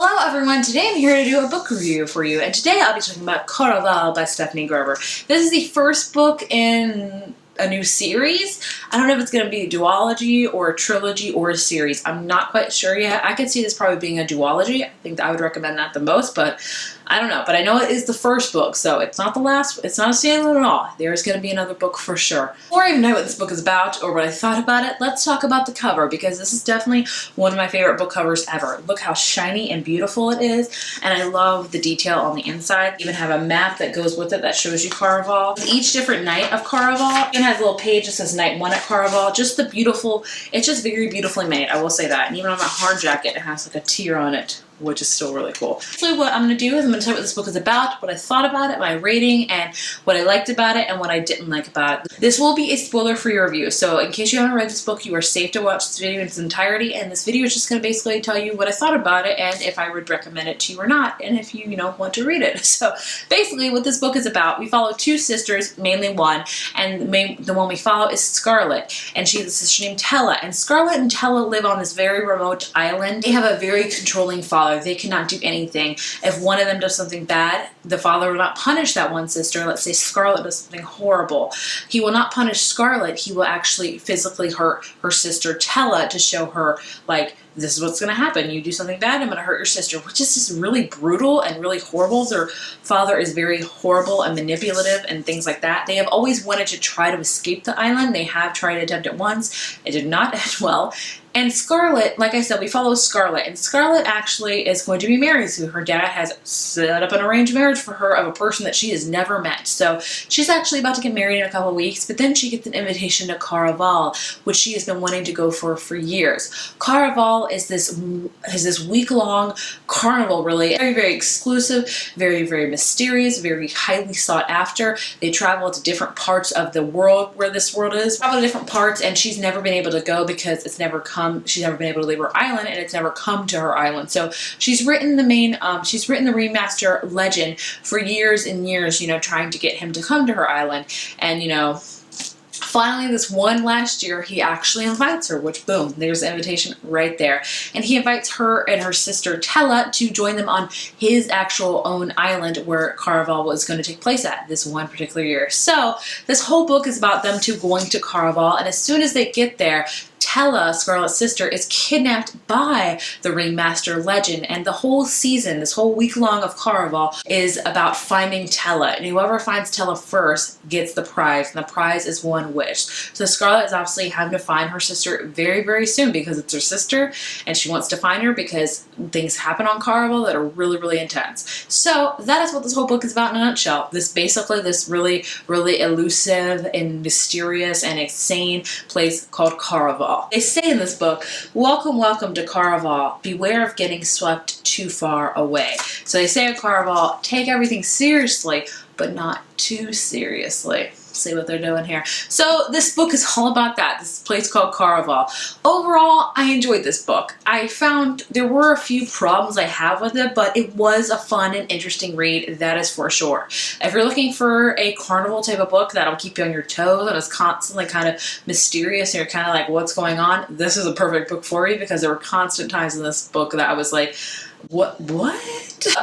Hello everyone, today I'm here to do a book review for you, and today I'll be talking about Caraval by Stephanie Garber. This is the first book in a new series. I don't know if it's going to be a duology or a trilogy or a series. I'm not quite sure yet. I could see this probably being a duology. I think that I would recommend that the most, but I don't know. But I know it is the first book, so it's not the last. It's not a standalone at all. There's going to be another book for sure. Before I even know what this book is about or what I thought about it, let's talk about the cover, because this is definitely one of my favorite book covers ever. Look how shiny and beautiful it is, and I love the detail on the inside. You even have a map that goes with it that shows you Caraval. Each different night of Caraval, it has a little page that says night 1 at Caraval. Just the beautiful, it's just very beautifully made, I will say that. And even on that hard jacket, it has like a tear on it, which is still really cool. So what I'm going to do is I'm going to tell you what this book is about, what I thought about it, my rating, and what I liked about it and what I didn't like about it. This will be a spoiler-free review, so in case you haven't read this book, you are safe to watch this video in its entirety, and this video is just going to basically tell you what I thought about it and if I would recommend it to you or not, and if you know, want to read it. So basically what this book is about, we follow two sisters, mainly one, and the one we follow is Scarlett, and she has a sister named Tella, and Scarlett and Tella live on this very remote island. They have a very controlling father. They cannot do anything. If one of them does something bad, the father will not punish that one sister. Let's say Scarlett does something horrible. He will not punish Scarlett. He will actually physically hurt her sister Tella to show her, like, this is what's going to happen. You do something bad, I'm going to hurt your sister, which is just really brutal and really horrible. Their father is very horrible and manipulative and things like that. They have always wanted to try to escape the island. They have tried to attempt it once. It did not end well. And Scarlett, like I said, we follow Scarlett, and Scarlett actually is going to be married soon. Her dad has set up an arranged marriage for her of a person that she has never met. So she's actually about to get married in a couple of weeks, but then she gets an invitation to Caraval, which she has been wanting to go for years. Caraval is this week-long carnival, really. Very, very exclusive, very, very mysterious, very highly sought after. They travel to different parts of the world where this world is. Travel to different parts, and she's never been able to go because it's never come. She's never been able to leave her island, and it's never come to her island. So she's written she's written the Ringmaster legend for years and years, you know, trying to get him to come to her island. And, you know, finally, this one last year, he actually invites her, which, boom, there's the invitation right there. And he invites her and her sister Tella to join them on his actual own island where Caraval was going to take place at this one particular year. So this whole book is about them two going to Caraval, and as soon as they get there, Tella, Scarlett's sister, is kidnapped by the Ringmaster legend, and the whole season, this whole week long of Caraval, is about finding Tella, and whoever finds Tella first gets the prize, and the prize is one wish. So Scarlett is obviously having to find her sister very, very soon because it's her sister, and she wants to find her because things happen on Caraval that are really, really intense. So that is what this whole book is about in a nutshell. This really, really elusive and mysterious and insane place called Caraval. They say in this book, welcome, welcome to Caraval. Beware of getting swept too far away. So they say at Caraval, take everything seriously, but not too seriously. See what they're doing here. So this book is all about that. This place called Caraval. Overall, I enjoyed this book. I found there were a few problems I have with it, but it was a fun and interesting read, that is for sure. If you're looking for a carnival type of book that'll keep you on your toes and is constantly kind of mysterious and you're kind of like, what's going on? This is a perfect book for you, because there were constant times in this book that I was like, what?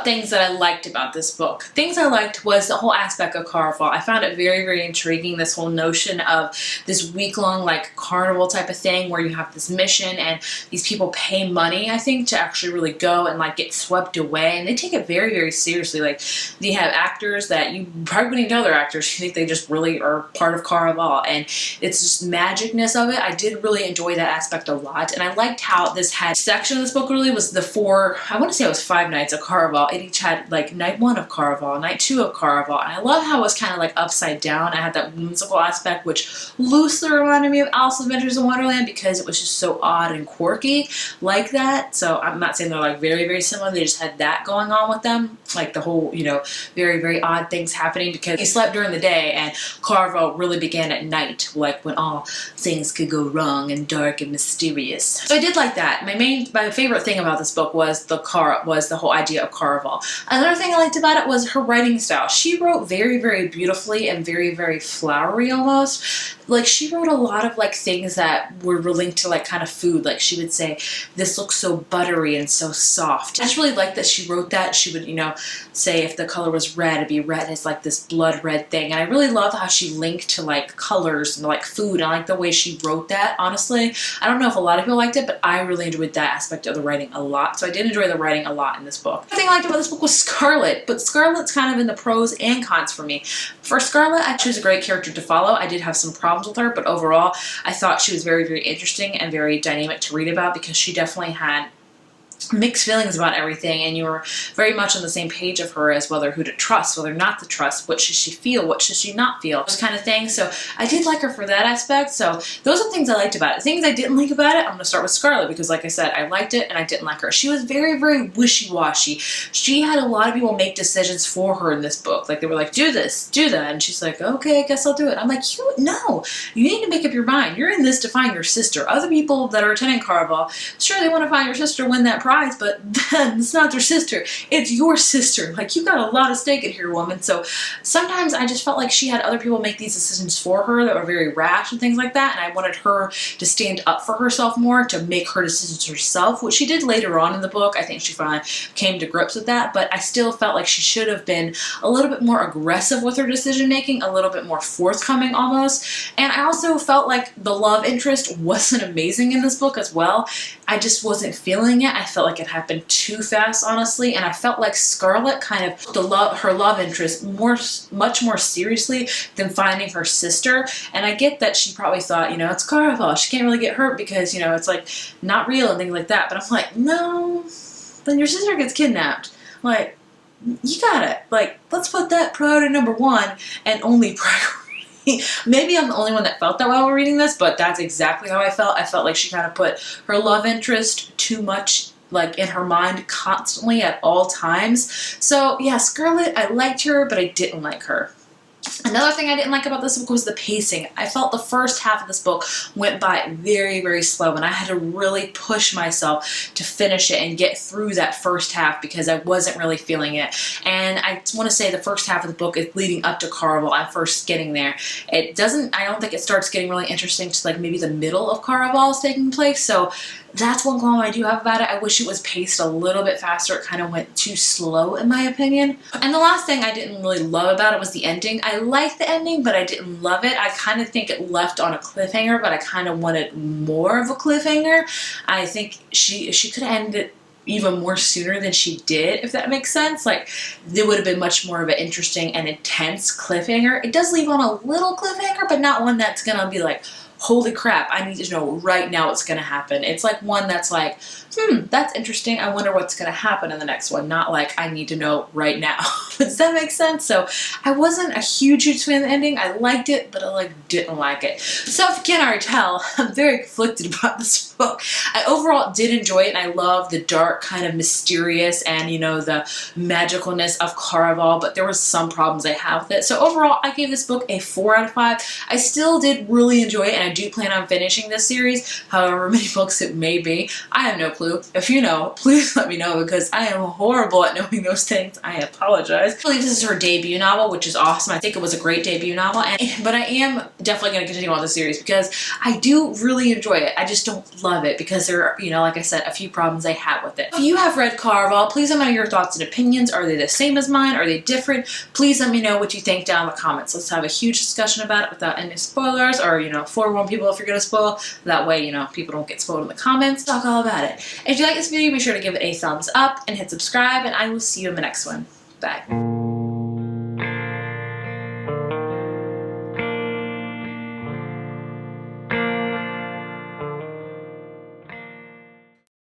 Things that I liked about this book. Things I liked was the whole aspect of Caraval. I found it very, very intriguing, this whole notion of this week-long, like, carnival type of thing where you have this mission and these people pay money, I think, to actually really go and, like, get swept away. And they take it very, very seriously. Like, they have actors that you probably wouldn't know they're actors. You think they just really are part of Caraval. And it's just magicness of it. I did really enjoy that aspect a lot. And I liked how this had section of this book really was the I want to say it was 5 nights of Caraval. It each had like night 1 of Caraval, night 2 of Caraval, and I love how it was kind of like upside down. I had that whimsical aspect, which loosely reminded me of Alice's Adventures in Wonderland because it was just so odd and quirky like that. So I'm not saying they're like very, very similar. They just had that going on with them, like the whole, you know, very, very odd things happening because he slept during the day and Caraval really began at night, like when all things could go wrong and dark and mysterious. So I did like that. My favorite thing about this book was the car was the whole idea of Caraval. Another thing I liked about it was her writing style. She wrote very, very beautifully and very, very flowery almost. Like, she wrote a lot of like things that were linked to like kind of food. Like, she would say, this looks so buttery and so soft. I just really liked that she wrote that. She would, you know, say if the color was red, it'd be red as like this blood red thing. And I really love how she linked to like colors and like food. I like the way she wrote that, honestly. I don't know if a lot of people liked it, but I really enjoyed that aspect of the writing a lot. So I did enjoy the writing a lot in this book. The thing I liked about this book was Scarlet, but Scarlet's kind of in the pros and cons for me. For Scarlet, I chose a great character to follow. I did have some problems with her, but overall, I thought she was very, very interesting and very dynamic to read about because she definitely had mixed feelings about everything, and you were very much on the same page of her as whether who to trust, whether not to trust, what should she feel, what should she not feel, those kind of things. So I did like her for that aspect. So those are things I liked about it. Things I didn't like about it, I'm going to start with Scarlet because like I said, I liked it and I didn't like her. She was very, very wishy-washy. She had a lot of people make decisions for her in this book. Like, they were like, do this, do that, and she's like, okay, I guess I'll do it. I'm like, no, you need to make up your mind. You're in this to find your sister. Other people that are attending Caraval, sure, they want to find your sister, win that prize, but then it's not their sister. It's your sister. Like, you got a lot of stake in here, woman. So sometimes I just felt like she had other people make these decisions for her that were very rash and things like that, and I wanted her to stand up for herself more, to make her decisions herself, which she did later on in the book. I think she finally came to grips with that, but I still felt like she should have been a little bit more aggressive with her decision making, a little bit more forthcoming almost. And I also felt like the love interest wasn't amazing in this book as well. I just wasn't feeling it. I felt like it happened too fast, honestly, and I felt like Scarlet kind of took her love interest much more seriously than finding her sister. And I get that she probably thought, you know, it's Caraval, she can't really get hurt because, you know, it's like not real and things like that. But I'm like, no, then your sister gets kidnapped. Like, you got it. Like, let's put that priority number one and only priority. Maybe I'm the only one that felt that way while reading this, but that's exactly how I felt. I felt like she kind of put her love interest too much like in her mind constantly at all times. So yeah, Scarlet, I liked her, but I didn't like her. Another thing I didn't like about this book was the pacing. I felt the first half of this book went by very, very slow, and I had to really push myself to finish it and get through that first half because I wasn't really feeling it. And I want to say the first half of the book is leading up to Caraval. I'm first getting there. I don't think it starts getting really interesting to like maybe the middle of Caraval is taking place. So that's one qualm I do have about it. I wish it was paced a little bit faster. It kind of went too slow in my opinion. And the last thing I didn't really love about it was the ending. I liked the ending, but I didn't love it. I kind of think it left on a cliffhanger, but I kind of wanted more of a cliffhanger. I think she could have ended it even more sooner than she did, if that makes sense. Like, there would have been much more of an interesting and intense cliffhanger. It does leave on a little cliffhanger, but not one that's gonna be like, holy crap, I need to know right now what's going to happen. It's like one that's like, that's interesting. I wonder what's going to happen in the next one. Not like, I need to know right now. Does that make sense? So I wasn't a huge fan of the ending. I liked it, but I like didn't like it. So if you can't already tell, I'm very conflicted about this book. I overall did enjoy it, and I love the dark, kind of mysterious, and you know, the magicalness of Caraval, but there was some problems I have with it. So overall, I gave this book a 4 out of 5. I still did really enjoy it, and I do plan on finishing this series, however many books it may be. I have no clue. If you know, please let me know because I am horrible at knowing those things. I apologize. I believe this is her debut novel, which is awesome. I think it was a great debut novel, but I am definitely going to continue on the series because I do really enjoy it. I just don't love it because there are, you know, like I said, a few problems I have with it. If you have read Caraval, please let me know your thoughts and opinions. Are they the same as mine? Are they different? Please let me know what you think down in the comments. Let's have a huge discussion about it without any spoilers, or, you know, forewarn people if you're going to spoil. That way, you know, people don't get spoiled in the comments. Talk all about it. If you like this video, be sure to give it a thumbs up and hit subscribe, and I will see you in the next one. Bye.